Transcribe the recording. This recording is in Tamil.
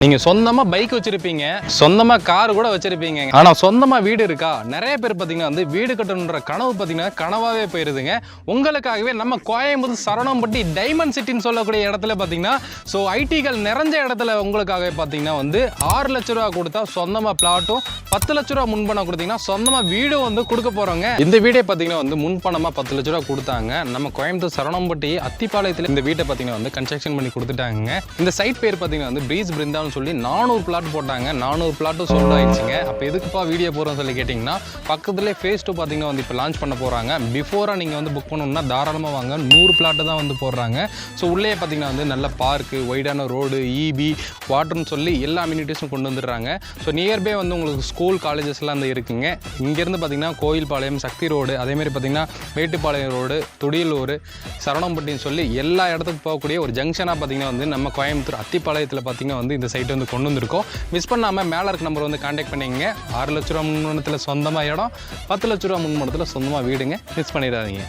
நீங்க சொந்தமா பைக் வச்சிருப்பீங்க, சொந்தமா கார் கூட வச்சிருப்பீங்க. ஆனா சொந்தமா வீடு இருக்கா? நிறைய பேர் பாத்தீங்கன்னா வந்து வீடு கட்டணுன்ற கனவு பாத்தீங்கன்னா கனவாவே போயிருதுங்க. உங்களுக்காகவே நம்ம கோயம்புத்தூர் சரவணம்பட்டி டைமண்ட் சிட்டின்னு சொல்லக்கூடிய இடத்துல பாத்தீங்கன்னா ஐடிகள் நிறைஞ்ச இடத்துல உங்களுக்காகவே பாத்தீங்கன்னா வந்து 6 லட்ச ரூபா கொடுத்தா சொந்தமா பிளாட்டும் 10 லட்ச ரூபா முன்பணம் கொடுத்தீங்கன்னா சொந்தமா வீடும் வந்து கொடுக்க போறோங்க. இந்த வீடே பாத்தீங்கன்னா வந்து முன்பணமா 10 லட்ச ரூபா கொடுத்தாங்க. நம்ம கோயம்புத்தூர் சரவணம்பட்டி அத்திப்பாளையத்துல இந்த வீட்டை பாத்தீங்கன்னா வந்து கன்ஸ்ட்ரக்ஷன் பண்ணி கொடுத்துட்டாங்க. இந்த சைட் பேர் பாத்தீங்கன்னா வந்து பிரீஸ் பிருந்தாவன் சொல்லி 400 பிளாட் போட்டாங்க. 400 பிளாட்டும் சோல்ட் ஆயிடுச்சுங்க. அப்போ எதுக்குப்பா வீடியோ போகிறோம்னு சொல்லி கேட்டிங்கன்னா, பக்கத்துலேயே ஃபேஸ் 2 பார்த்தீங்கன்னா வந்து இப்போ லான்ச் பண்ண போகிறாங்க. பிஃபோராக நீங்கள் வந்து புக் பண்ணணும்னா தாராளமாக வாங்க. 100 பிளாட்டு தான் வந்து போடுறாங்க. ஸோ உள்ளே பார்த்தீங்கன்னா வந்து நல்ல பார்க்கு, வைடான ரோடு, இபி, வாட்டர்னு சொல்லி எல்லா அம்யூனிட்டிஸும் கொண்டு வந்துடுறாங்க. ஸோ நியர்பை வந்து உங்களுக்கு ஸ்கூல் காலேஜஸ்லாம் வந்து இருக்குங்க. இங்கேருந்து பார்த்தீங்கன்னா கோயில்பாளையம், சக்தி ரோடு, அதேமாதிரி பார்த்தீங்கன்னா மேட்டுப்பாளையம் ரோடு, துடியலூர், சரவணம்பட்டின்னு சொல்லி எல்லா இடத்துக்கு போகக்கூடிய ஒரு ஜங்ஷனாக பார்த்தீங்கன்னா வந்து நம்ம கோயம்புத்தூர் அத்திப்பாளையத்தில் பார்த்தீங்கன்னா வந்து இந்த சைட் வந்து கொண்டு வந்திருக்கோம். மிஸ் பண்ணாமல் மேலே இருக்க நம்பர் வந்து கான்டாக்ட் பண்ணிங்க. 6 லட்ச ரூபா முன்மணத்தில் சொந்தமாக இடம், 10 லட்ச ரூபா முன்மணத்தில் சொந்தமாக வீடுங்க. மிஸ் பண்ணிடாதீங்க.